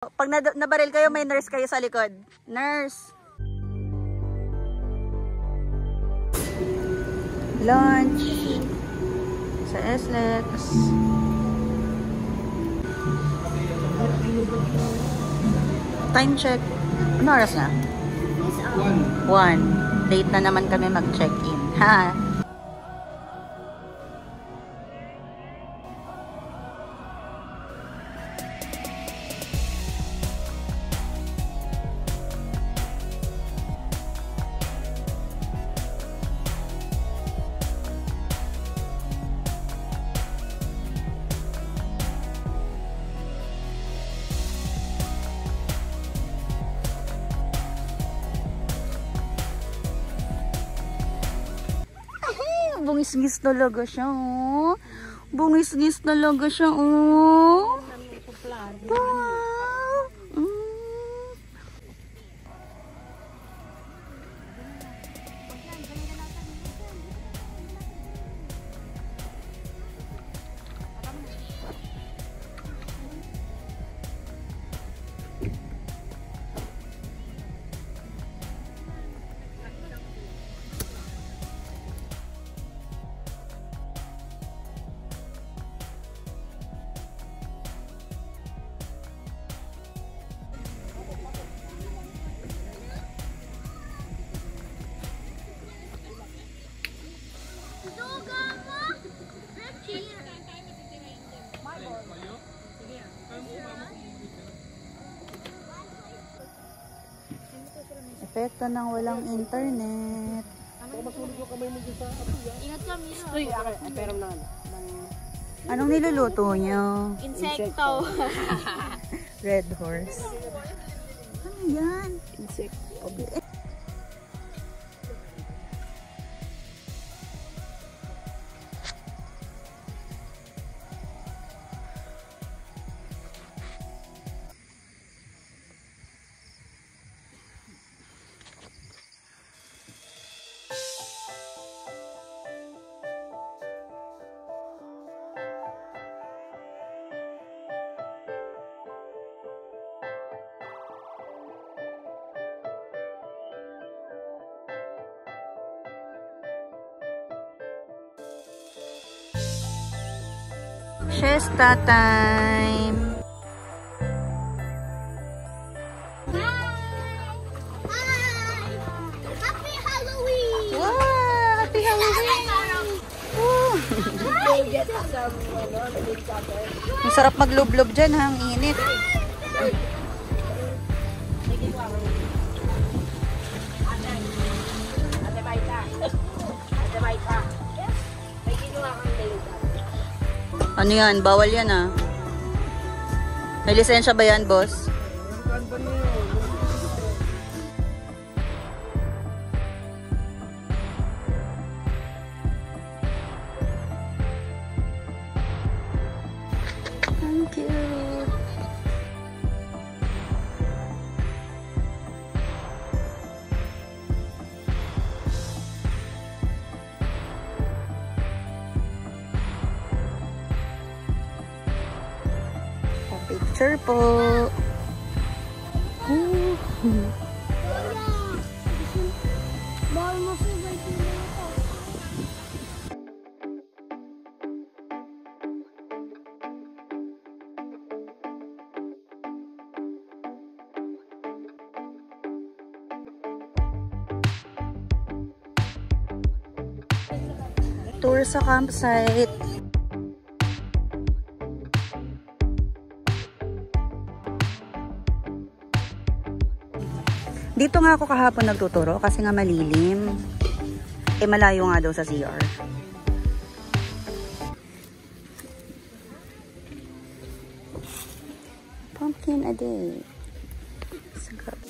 Pag nabaril kayo, may nurse kayo sa likod. Nurse. Lunch. Sa SLEX. Time check. Ano oras na? 1. Late na naman kami mag-check-in. Ha? Bungis-ngis talaga siya, oh. Bungis-ngis talaga siya, oh. Wow. Epekto ng walang internet. Anong niluluto nyo? Insekto. Red horse. Ano yan? Insekto. Siesta time. Happy Halloween! Wow! Happy Halloween! Ang sarap maglublob dyan, ha? Ang init. Ano yan? Bawal yan, ah. May lisensya ba yan, boss? Thank you. Picture po. Tour sa campsite. Dito nga ako kahapon nagtuturo kasi nga malilim. Eh malayo nga daw sa CR. Pumpkin a day. Sarap.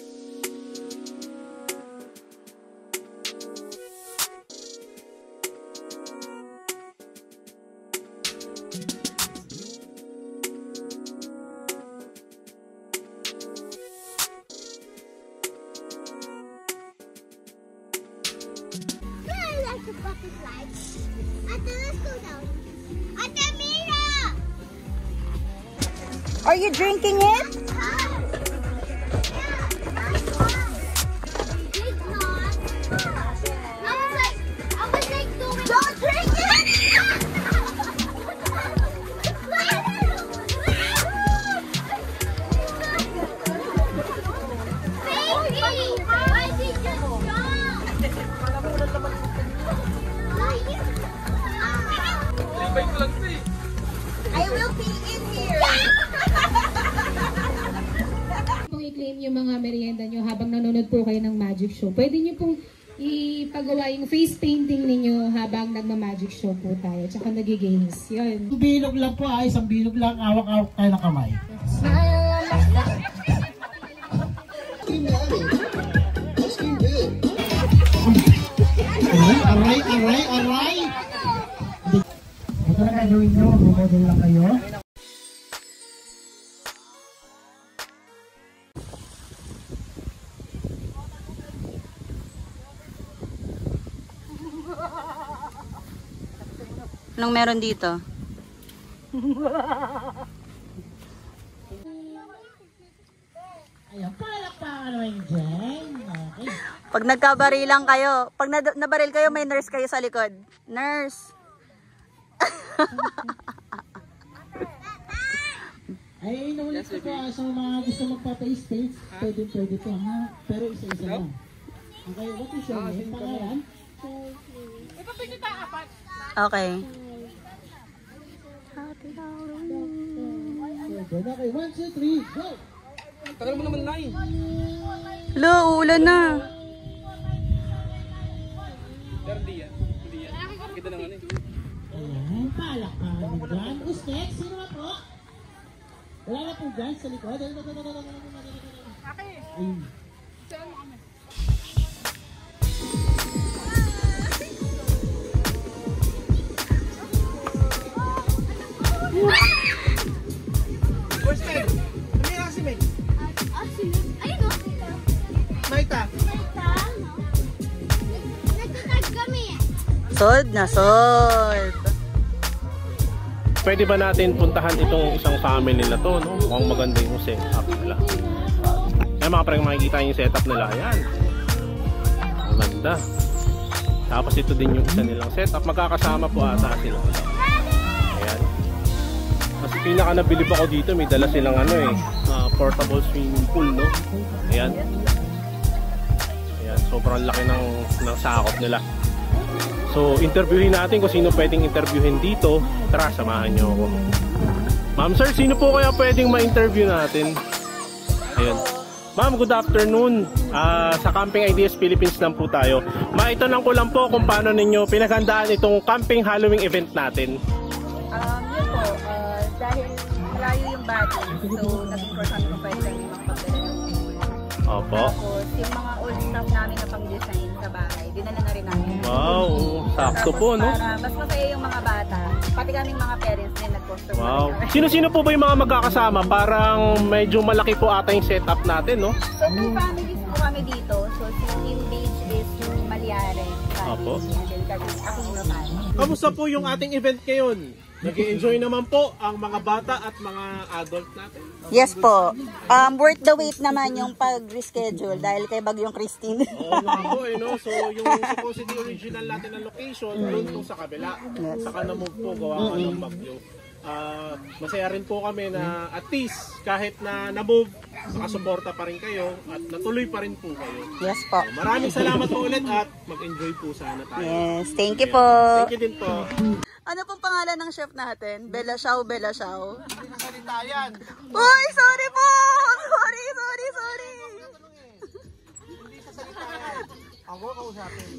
The butterfly. Ate, let's go down. Ate, Mira! Are you drinking it? Huh? kine-claim yung mga merienda nyo habang nanonood po kayo ng magic show, pwede nyo pong ipagawa yung face painting ninyo habang nagma-magic show po tayo. Tsaka nag-games. Yun. Bilog lang po ay isang bilog lang, awak-awak tayo ng kamay. Aray! Ito na gagawin nyo, bumodel lang kayo. Anong meron dito? Ayan, palakpakan naman dyan. Okay. Pag nagkabarilang kayo, pag nabaril kayo, may nurse kayo sa likod. Nurse! Ay, naulit ko po sa mga gusto magpapa-stage. Pwede po ha. Pero isa-isa lang. Okay, what is your name? Pangalan? Okay. Okay, 1, 2, 3, go! Tagal mo naman, Nay. Lo, uulan na. Pero hindi yan. Kita na nga eh. Ayan, palakpakan mo dyan. Ustek, sino na po? Wala na po dyan sa likod. Ayun. Where's Meg? Ano yung si Meg? Ayun o. Maita. Nagtatag kami. Sold na sold. Pwede ba natin puntahan itong isang family na to, no? Mukhang maganda yung setup nila. Ayan mga parang makikita yung setup nila. Ayan. Maganda. Tapos ito din yung isa nilang setup. Magkakasama po ata sila. Ayan. Mas pinaka nabilib ako dito. May dala silang portable swimming pool, no? Ayan. Ayan. Sobrang laki ng sakop nila. So, interviewin natin kung sino pwedeng interviewin dito. Tara, samahan nyo ako. Ma'am, sir, sino po kaya pwedeng ma-interview natin? Ayun. Ma'am, good afternoon. Sa Camping Ideas Philippines lang po tayo. Maitanong ko lang po kung paano ninyo pinaghandaan itong camping Halloween event natin. Yun po, dahil malayo yung budget, so naging for kami kung pwede tayo yung mga pagdala ng food. Opo. Tapos yung mga old stuff namin na pang-design sa bahay, dinala na rin namin. Wow, sakto po, no? Para mas masaya yung mga bata, pati kaming mga parents din nag-customer. Wow. Sino-sino po ba yung mga magkakasama? Parang medyo malaki po ata yung setup natin, no? So, 2 families po kami dito. So, si Team Beach is yung Malyare Opo. family, and then kami Aquino family. Kamusta po yung ating event ngayon? Nag-i-enjoy naman po ang mga bata at mga adult natin. Yes po. Worth the wait naman yung pag-reschedule dahil kay Bagyong Christine. Oo nga po no? So yung supposedly original natin na location, doon po sa kabila. Saka na-move po gawa ng bagyo. Masaya rin po kami na at least kahit na na-move, nakasuporta pa rin kayo at natuloy pa rin po kayo. Yes po. Maraming salamat po ulit at mag-enjoy po sana tayo. Yes. Thank you po. Thank you din po. Ano pong pangalan ng chef natin? Bella Xiao, Bella Xiao. Hindi nasalita yan. Uy, sorry po! Sorry. Hindi sasalita yan. Ako kausapin.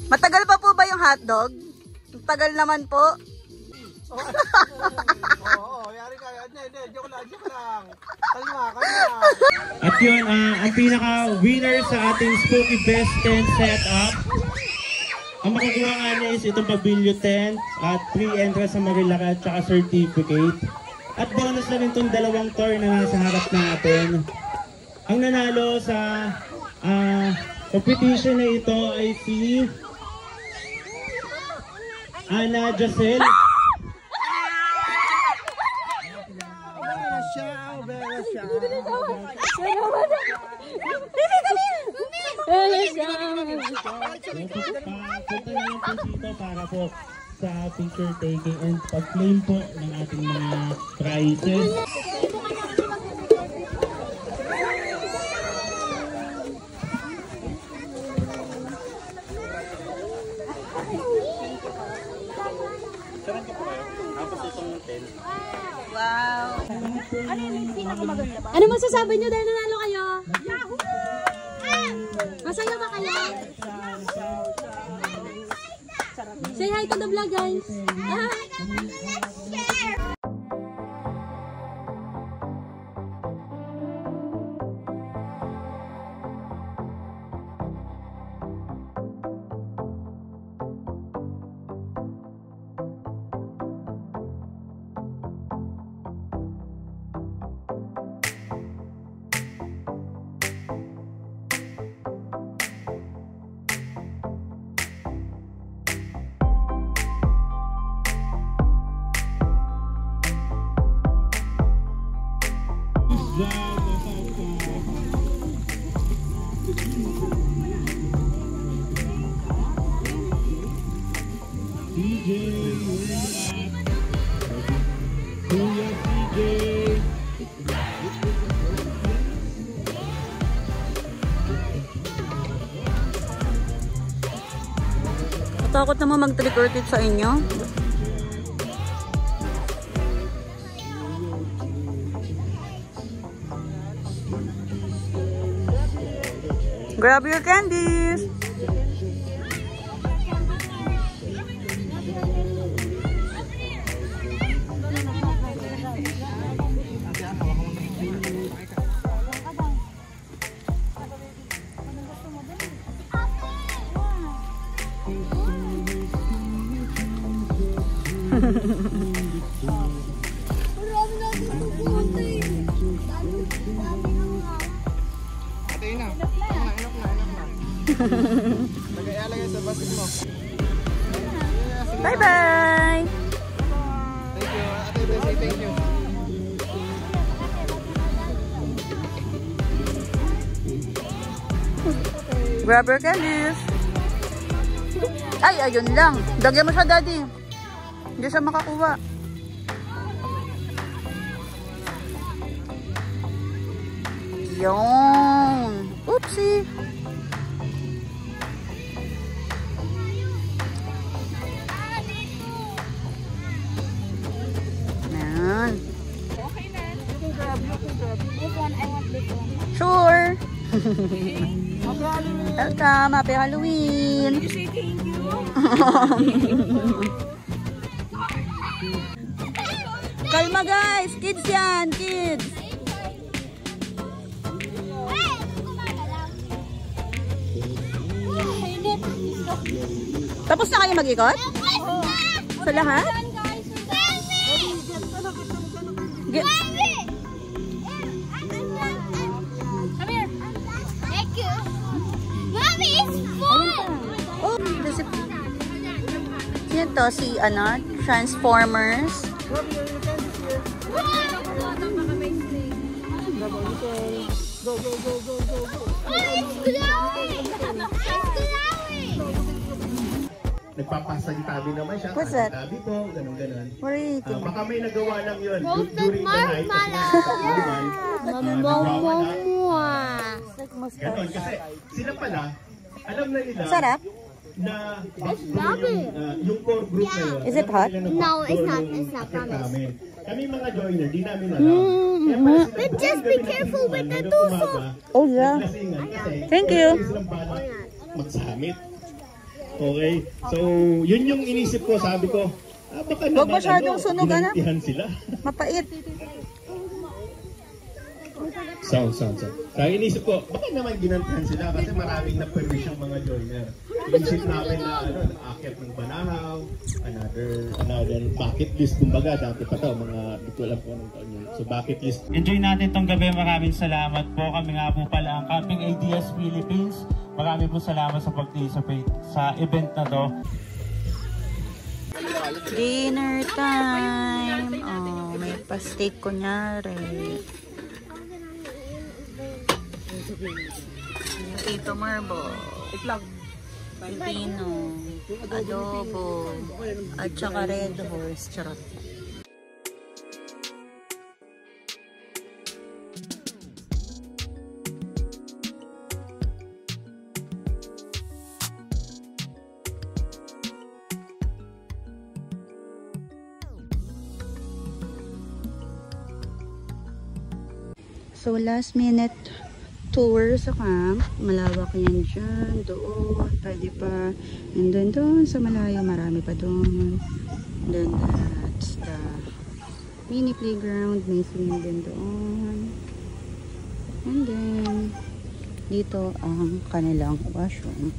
Matagal pa po ba yung hotdog? Tagal naman po. Oo, yari ka. Hindi, joke lang. Kalma. At yun, ang pinaka-winner sa ating Spooky Best Tent Setup. Ang makakuha nga niya is itong Pavilion Tent at free entrance sa Marilaka at saka certificate. At bonus na rin itong 2 tour na nasa harap natin. Ang nanalo sa competition na ito ay si Ana Jacel. Punta na lang po dito para po sa picture taking and pag-claim po ng ating mga prizes. Wow. Ano yung pinakamaganda ba? Ano masasabi nyo dahil nanalo kayo? Yahoo! Masaya ba kayo? Say hi to the vlog, guys. Takot naman mag-trick or treat sa inyo. Grab your candies! Bye-bye! Thank you. Ate, say thank you. Grab your candies! Ay, ayun lang. Dagyan mo siya, daddy. Hindi siya makakuha. Yun. Oopsie. Yan. Sure. Welcome. Happy Halloween. Kalma guys. Kids yan. Kids. Tapos na kayo mag-ikot? Sa lahat? Yan to, si ano, Transformers. Nagpapasalitabi naman siya. What's that? Tabi ko, ganun-ganon. What are you eating? Baka may nagawa lang yun during the night. Ganon, kasi sila pala, alam na nila. Sarap? Na yung core group na yun. Is it hot? No, it's not. It's not, promise. Kami mga joiner, di namin alam. But just be careful with the tuso. Oh yeah. Thank you. Magsamit. Okay? So, yun yung inisip ko. Sabi ko, baka Huwag naman masyadong sunog, anak. ginantihan sila. Mapait. Sound. Kaya inisip ko, baka naman ginantihan sila kasi maraming na-perwish yung mga joiner. Inisip namin na aakyat ng Banahaw, another bucket list. Kumbaga, dati pa to, mga, di ko alam kung anong taon yun. So, bucket list. Enjoy natin tong gabi. Maraming salamat po. Kami nga po pala ang Camping Ideas Philippines. Maraming po salamat sa participate sa event na to. Dinner time. Oh, may pa-steak kunyari. Tito Marble. Pipino. Adobo. At saka Red Horse. Charot. So, last minute tour sa camp. Malawak yan dyan, doon, pwede pa. And then doon sa malayo, marami pa doon. Then that's the mini playground. May swimming din doon. And then, dito ang kanilang washroom.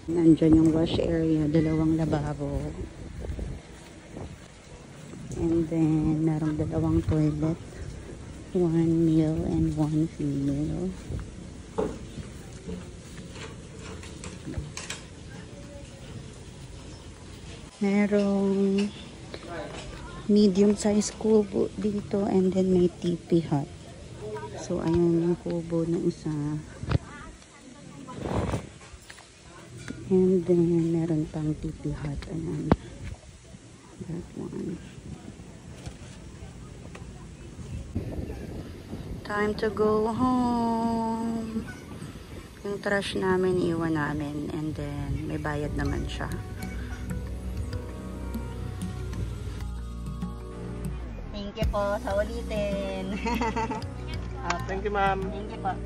Nandyan yung wash area, dalawang lababo. And then, merong dalawang toilet. One male and one female. Merong medium size kubo dito and then may teepee hut. So, ayan yung kubo na isa. And then, meron pang teepee hut. Ayan. That one. Time to go home. Yung trash namin, iwan namin. And then, may bayad naman siya. Thank you po sa ulitin. Thank you, ma'am. Thank you po.